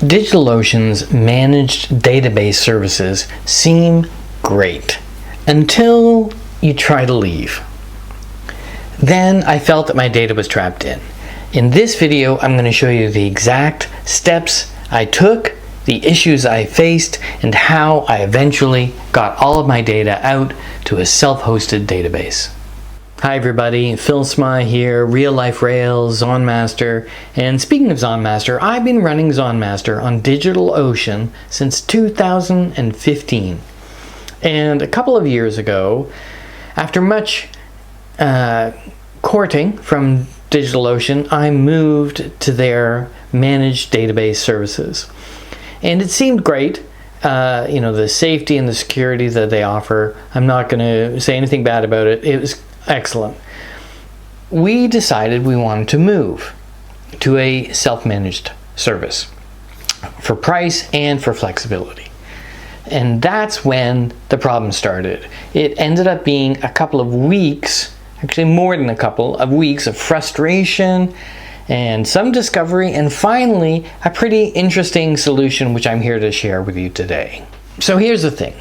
DigitalOcean's managed database services seem great until you try to leave. Then I felt that my data was trapped in. In this video, I'm going to show you the exact steps I took, the issues I faced, and how I eventually got all of my data out to a self-hosted database. Hi everybody, Phil Smy here, Real Life Rails, ZonMaster. And speaking of ZonMaster, I've been running ZonMaster on DigitalOcean since 2015. And a couple of years ago, after much courting from DigitalOcean, I moved to their managed database services. And it seemed great. The safety and the security that they offer, I'm not going to say anything bad about it. It was excellent. We decided we wanted to move to a self-managed service for price and for flexibility. And that's when the problem started. It ended up being a couple of weeks, actually more than a couple of weeks of frustration and some discovery, and finally a pretty interesting solution which I'm here to share with you today. So here's the thing.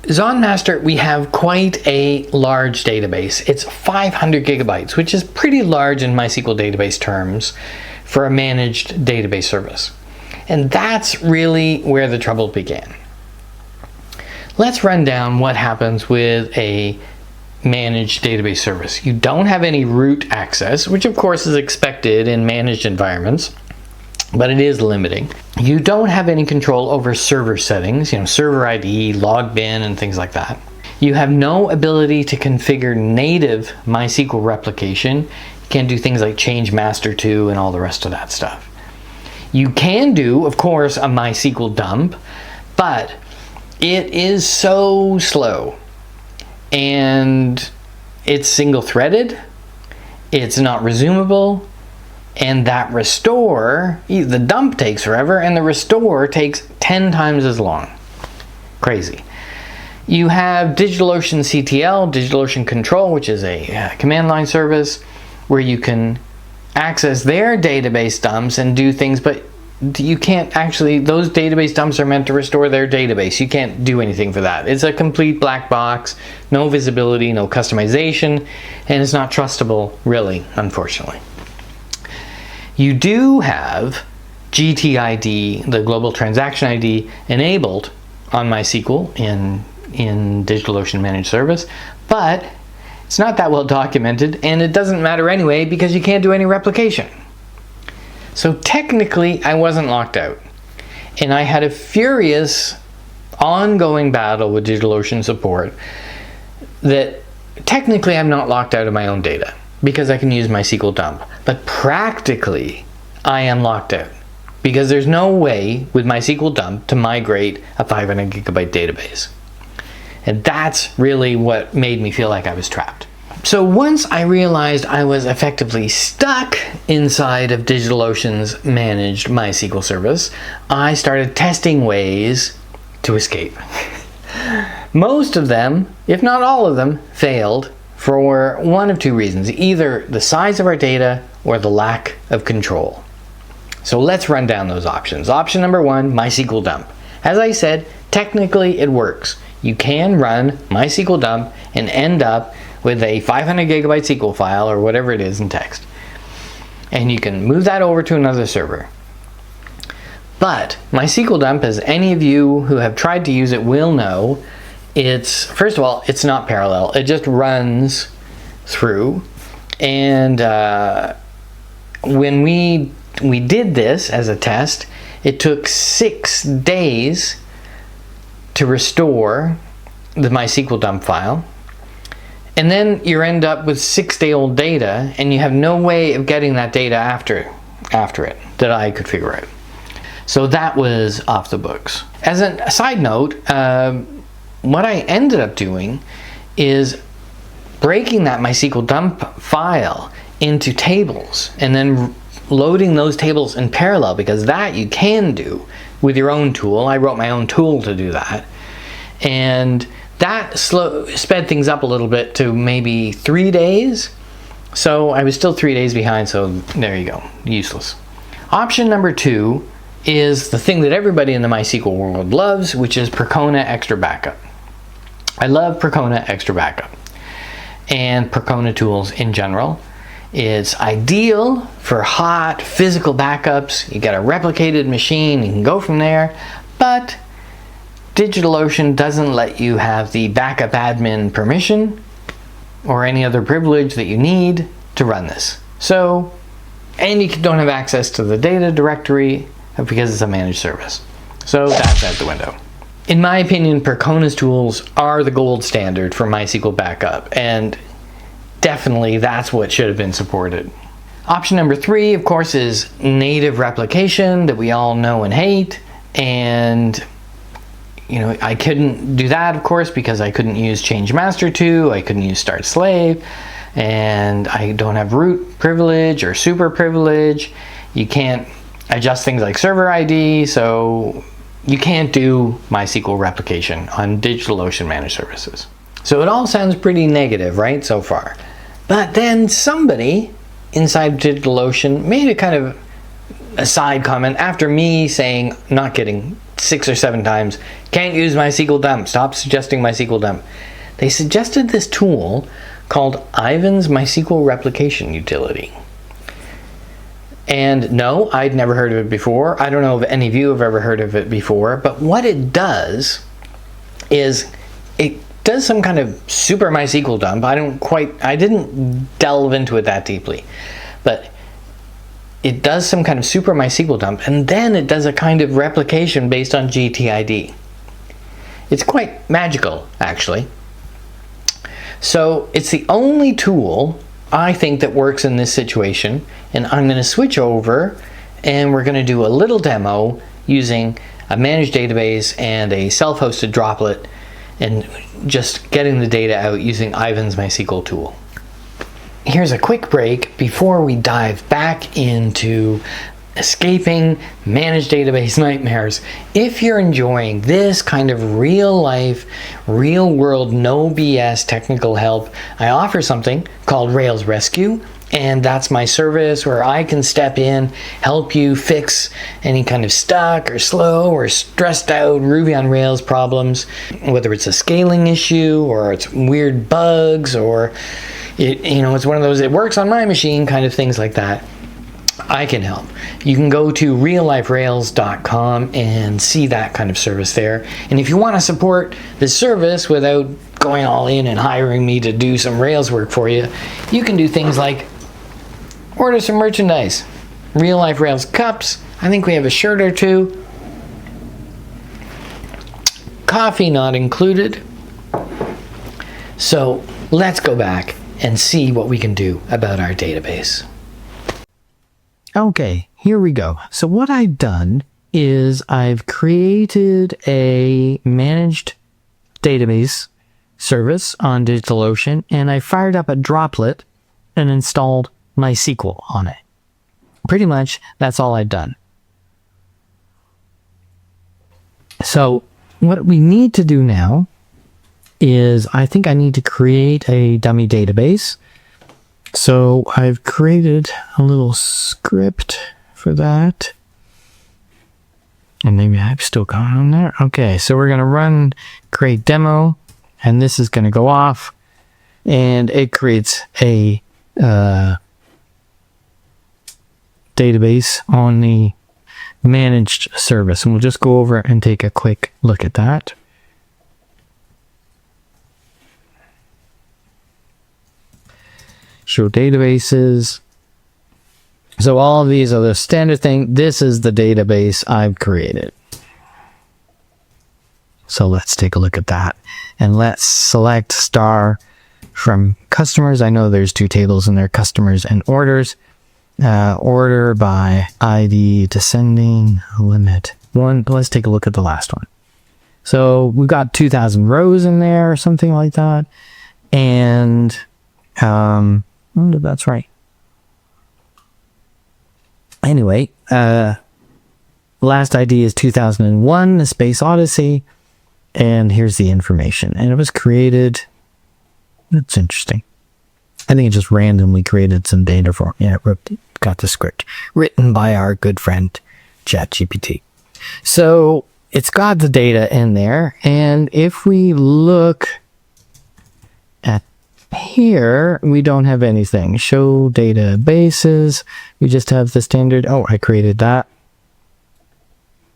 ZonMaster, we have quite a large database. It's 500 gigabytes, which is pretty large in MySQL database terms for a managed database service. And that's really where the trouble began. Let's run down what happens with a managed database service. You don't have any root access, which of course is expected in managed environments, but it is limiting. You don't have any control over server settings, server ID, log bin, and things like that. You have no ability to configure native MySQL replication. You can't do things like change master to and all the rest of that stuff. You can do, of course, a MySQL dump, but it is so slow. And it's single-threaded, it's not resumable, and that restore, the dump takes forever, and the restore takes 10 times as long. Crazy. You have DigitalOcean CTL, DigitalOcean Control, which is a command line service where you can access their database dumps and do things, but you can't actually, those database dumps are meant to restore their database. You can't do anything for that. It's a complete black box, no visibility, no customization, and it's not trustable, really, unfortunately. You do have GTID, the Global Transaction ID, enabled on MySQL in DigitalOcean Managed Service, but it's not that well documented, and it doesn't matter anyway because you can't do any replication. So technically, I wasn't locked out, and I had a furious ongoing battle with DigitalOcean support that technically I'm not locked out of my own data because I can use MySQL dump, but practically I am locked out because there's no way with MySQL dump to migrate a 500 gigabyte database. And that's really what made me feel like I was trapped. So once I realized I was effectively stuck inside of DigitalOcean's managed MySQL service, I started testing ways to escape. Most of them, if not all of them, failed for one of two reasons, either the size of our data or the lack of control. So let's run down those options. Option number one, MySQL dump. As I said, technically it works. You can run MySQL dump and end up with a 500 gigabyte SQL file or whatever it is in text. And you can move that over to another server. But MySQL dump, as any of you who have tried to use it will know, first of all, it's not parallel. It just runs through. And when we did this as a test, it took 6 days to restore the MySQL dump file. And then you end up with 6-day-old data, and you have no way of getting that data after it that I could figure out. So that was off the books. As a side note, what I ended up doing is breaking that MySQL dump file into tables and then loading those tables in parallel, because that you can do with your own tool. I wrote my own tool to do that. And that sped things up a little bit to maybe 3 days. So I was still 3 days behind, so there you go, useless. Option number two is the thing that everybody in the MySQL world loves, which is Percona Extra Backup. I love Percona Extra Backup and Percona tools in general. It's ideal for hot physical backups. You got a replicated machine, you can go from there, but DigitalOcean doesn't let you have the backup admin permission or any other privilege that you need to run this. So, and you don't have access to the data directory because it's a managed service. So that's out the window. In my opinion, Percona's tools are the gold standard for MySQL backup, and definitely that's what should have been supported. Option number 3, of course, is native replication that we all know and hate. And I couldn't do that, of course, because I couldn't use change master 2, I couldn't use start slave, and I don't have root privilege or super privilege. You can't adjust things like server ID, so you can't do MySQL replication on DigitalOcean Managed Services. So it all sounds pretty negative, right, so far. But then somebody inside DigitalOcean made a kind of a side comment after me saying, not kidding, 6 or 7 times, can't use MySQL dump, stop suggesting MySQL dump. They suggested this tool called Aiven's MySQL Replication Utility. And no, I'd never heard of it before. I don't know if any of you have ever heard of it before, but what it does is it does some kind of super MySQL dump. I didn't delve into it that deeply, but it does some kind of super MySQL dump, and then it does a kind of replication based on GTID. It's quite magical, actually. So it's the only tool I think that works in this situation, and I'm going to switch over and we're going to do a little demo using a managed database and a self-hosted droplet and just getting the data out using Aiven's MySQL tool. Here's a quick break before we dive back into escaping managed database nightmares. If you're enjoying this kind of real life, real world, no BS technical help, I offer something called Rails Rescue, and that's my service where I can step in, help you fix any kind of stuck or slow or stressed out Ruby on Rails problems, whether it's a scaling issue or it's weird bugs or it's one of those, it works on my machine kind of things like that. I can help. You can go to realliferails.com and see that kind of service there. And if you want to support this service without going all in and hiring me to do some Rails work for you, you can do things like order some merchandise. Real Life Rails cups. I think we have a shirt or 2. Coffee not included. So let's go back and see what we can do about our database. Okay, here we go. So what I've done is I've created a managed database service on DigitalOcean, and I fired up a droplet and installed MySQL on it. Pretty much that's all I've done. So what we need to do now is I think I need to create a dummy database. So I've created a little script for that. And maybe I've still got on there. Okay, so we're going to run create demo, and this is going to go off, and it creates a database on the managed service. And we'll just go over and take a quick look at that. Show databases. So all of these are the standard thing. This is the database I've created. So let's take a look at that. And let's select star from customers. I know there's 2 tables in there, customers and orders. Order by ID descending limit 1. Let's take a look at the last one. So we've got 2,000 rows in there or something like that. And I wonder if that's right. Anyway, last ID is 2001, The Space Odyssey, and here's the information. And it was created, that's interesting. I think it just randomly created some data for me. Yeah, it got the script. Written by our good friend, ChatGPT. So it's got the data in there. And if we look at here, we don't have anything. Show databases. We just have the standard. Oh, I created that.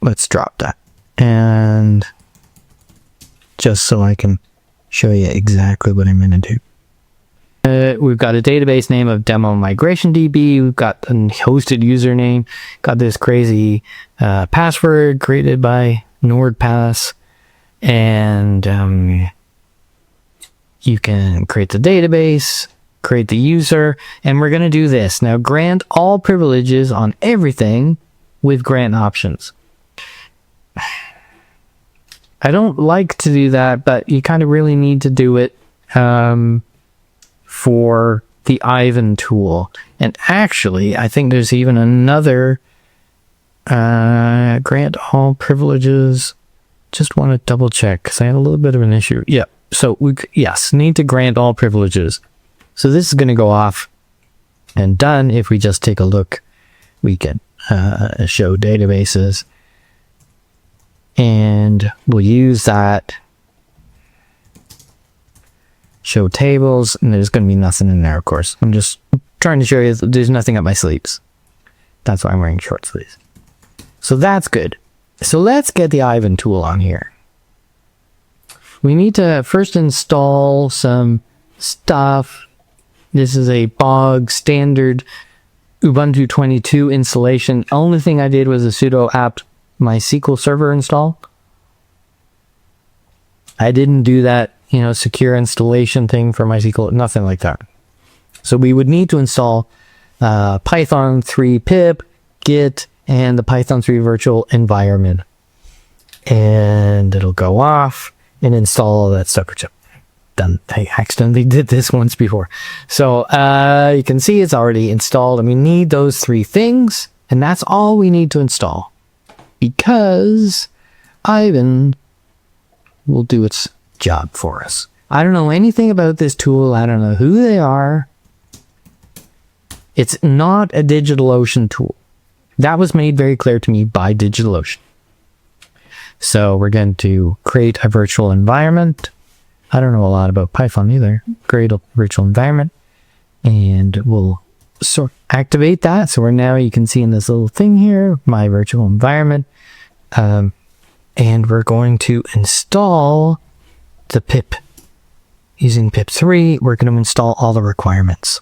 Let's drop that. And just so I can show you exactly what I'm going to do. We've got a database name of demo migration DB. We've got a hosted username. Got this crazy password created by NordPass. And you can create the database, create the user, and we're going to do this. Now, grant all privileges on everything with grant options. I don't like to do that, but you kind of really need to do it for the Aiven tool. And actually, I think there's even another grant all privileges. Just want to double check because I had a little bit of an issue. Yeah. So we, yes, need to grant all privileges. So this is going to go off and done. If we just take a look, we can show databases. And we'll use that. Show tables, and there's going to be nothing in there, of course. I'm just trying to show you that there's nothing up my sleeves. That's why I'm wearing short sleeves. So that's good. So let's get the Aiven tool on here. We need to first install some stuff. This is a bog standard Ubuntu 22 installation. Only thing I did was a sudo apt MySQL server install. I didn't do that, secure installation thing for MySQL, nothing like that. So we would need to install Python 3 pip, git, and the Python 3 virtual environment. And it'll go off and install all that stuff. Done. I accidentally did this once before. So you can see it's already installed, and we need those 3 things, and that's all we need to install. Because Aiven will do its job for us. I don't know anything about this tool. I don't know who they are. It's not a DigitalOcean tool. That was made very clear to me by DigitalOcean. So we're going to create a virtual environment. I don't know a lot about Python either. Create a virtual environment. And we'll activate that. So we're now, you can see in this little thing here, my virtual environment. And we're going to install the pip. Using pip 3, we're going to install all the requirements.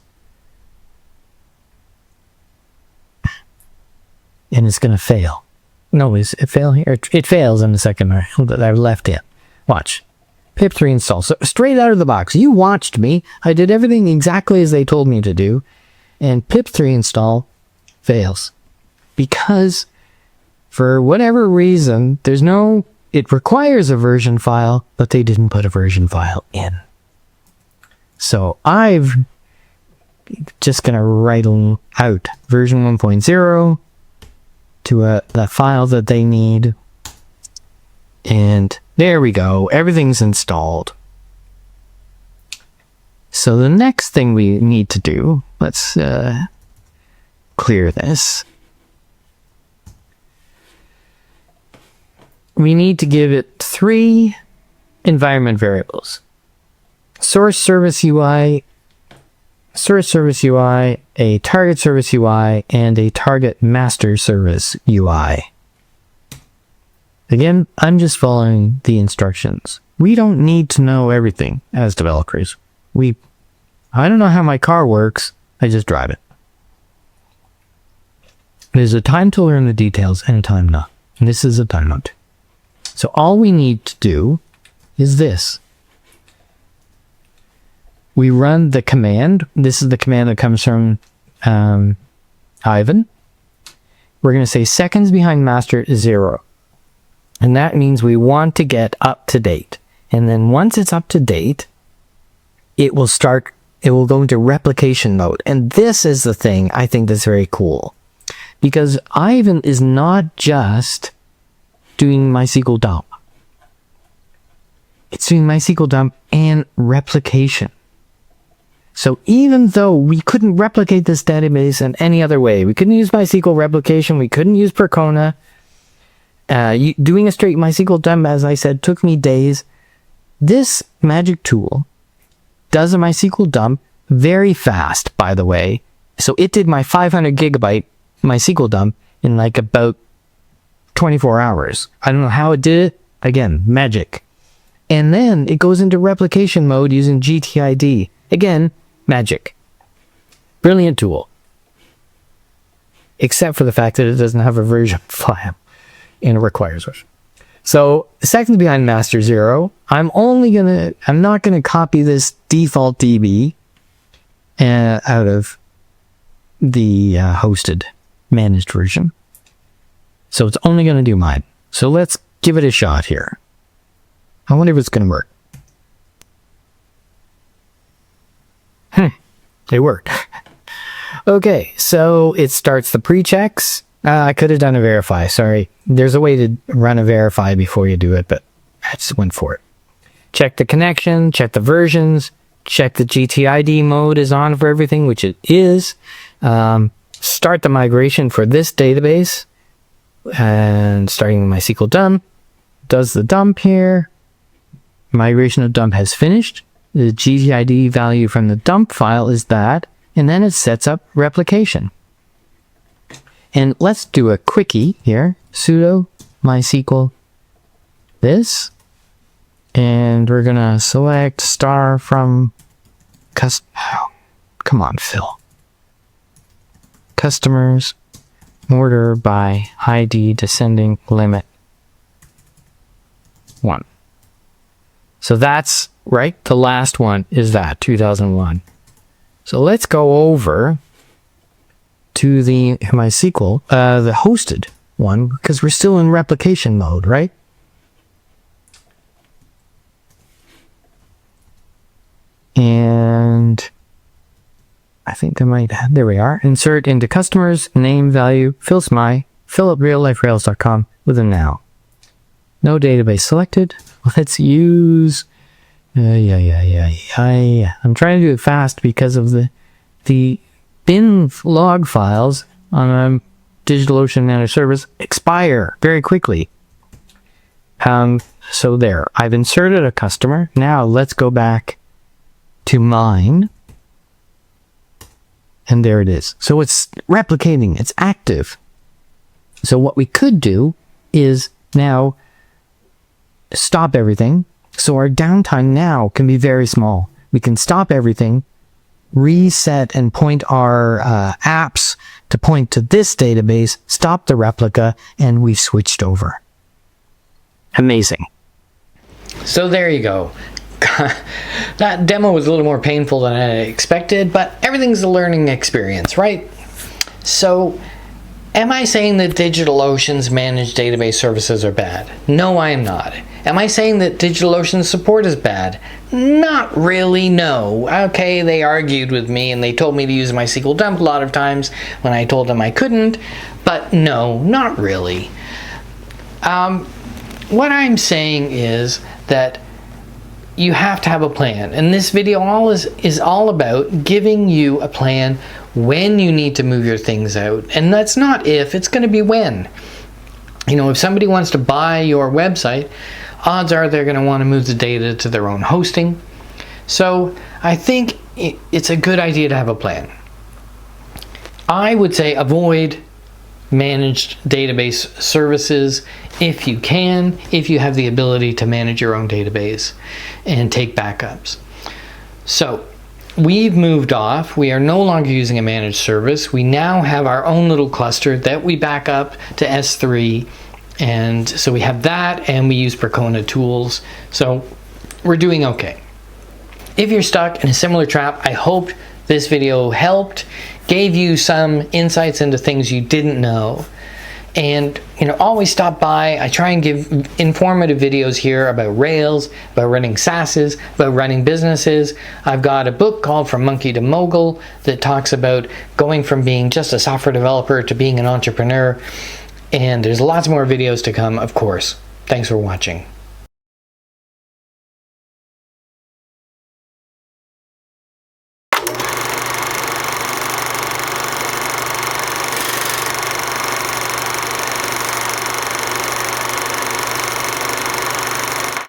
And it's going to fail. No, is it fail here? It fails in a second. I left it. Watch. Pip 3 install. So straight out of the box. You watched me. I did everything exactly as they told me to do. And pip 3 install fails. Because for whatever reason, it requires a version file, but they didn't put a version file in. So I'm just going to write out version 1.0 to the file that they need. And there we go. Everything's installed. So the next thing we need to do, let's clear this. We need to give it 3 environment variables. Source service UI, a target service UI, and a target master service UI. Again, I'm just following the instructions. We don't need to know everything as developers. I don't know how my car works, I just drive it. There's a time to learn the details and a time not. And this is a time not. So all we need to do is this. We run the command. This is the command that comes from Aiven. We're going to say seconds behind master is 0. And that means we want to get up to date. And then once it's up to date, it will go into replication mode. And this is the thing I think that's very cool. Because Aiven is not just doing MySQL dump. It's doing MySQL dump and replication. So even though we couldn't replicate this database in any other way, we couldn't use MySQL replication, we couldn't use Percona, doing a straight MySQL dump, as I said, took me days. This magic tool does a MySQL dump very fast, by the way. So it did my 500 gigabyte MySQL dump in like about 24 hours. I don't know how it did it. Again, magic. And then it goes into replication mode using GTID. Again, magic. Brilliant tool. Except for the fact that it doesn't have a version file and it requires version. So seconds behind master 0. I'm not gonna copy this default DB out of the hosted managed version. So it's only gonna do mine. So let's give it a shot here. I wonder if it's gonna work. It worked. Okay, so it starts the pre-checks. I could have done a verify, sorry. There's a way to run a verify before you do it, but I just went for it. Check the connection, check the versions, check the GTID mode is on for everything, which it is. Start the migration for this database. And starting MySQL dump, does the dump here. Migration of dump has finished. The GTID value from the dump file is that, and then it sets up replication. And let's do a quickie here. Sudo MySQL this, and we're gonna select star from come on, Phil. Customers, order by ID descending limit 1. So that's right. The last one is that 2001. So let's go over to the MySQL, the hosted one, because we're still in replication mode, right? And I think I might have, there we are. Insert into customers, name, value, Phil Smy, fill up realliferails.com with a now. No database selected. Let's use, I'm trying to do it fast because of the bin log files on a DigitalOcean managed service expire very quickly. So there, I've inserted a customer. Now let's go back to mine. And there it is. So it's replicating, it's active. So what we could do is now stop everything. So our downtime now can be very small. We can stop everything, reset and point our apps to point to this database, stop the replica, and we've switched over. Amazing. So there you go. That demo was a little more painful than I expected, but everything's a learning experience, right? So, am I saying that DigitalOcean's managed database services are bad? No, I am not. Am I saying that DigitalOcean's support is bad? Not really, no. Okay, they argued with me and they told me to use MySQL dump a lot of times when I told them I couldn't, but no, not really. What I'm saying is that you have to have a plan, and this video is all about giving you a plan when you need to move your things out. And that's not if, it's going to be when. You know, if somebody wants to buy your website, odds are they're going to want to move the data to their own hosting. So I think it's a good idea to have a plan. I would say avoid managed database services if you can, if you have the ability to manage your own database and take backups. So we've moved off. We are no longer using a managed service. We now have our own little cluster that we back up to S3, and so we have that, and we use Percona tools. So we're doing okay. If you're stuck in a similar trap, I hope this video helped, gave you some insights into things you didn't know. And always stop by. I try and give informative videos here about Rails, about running SaaSes, about running businesses. I've got a book called From Monkey to Mogul that talks about going from being just a software developer to being an entrepreneur. And there's lots more videos to come, of course. Thanks for watching.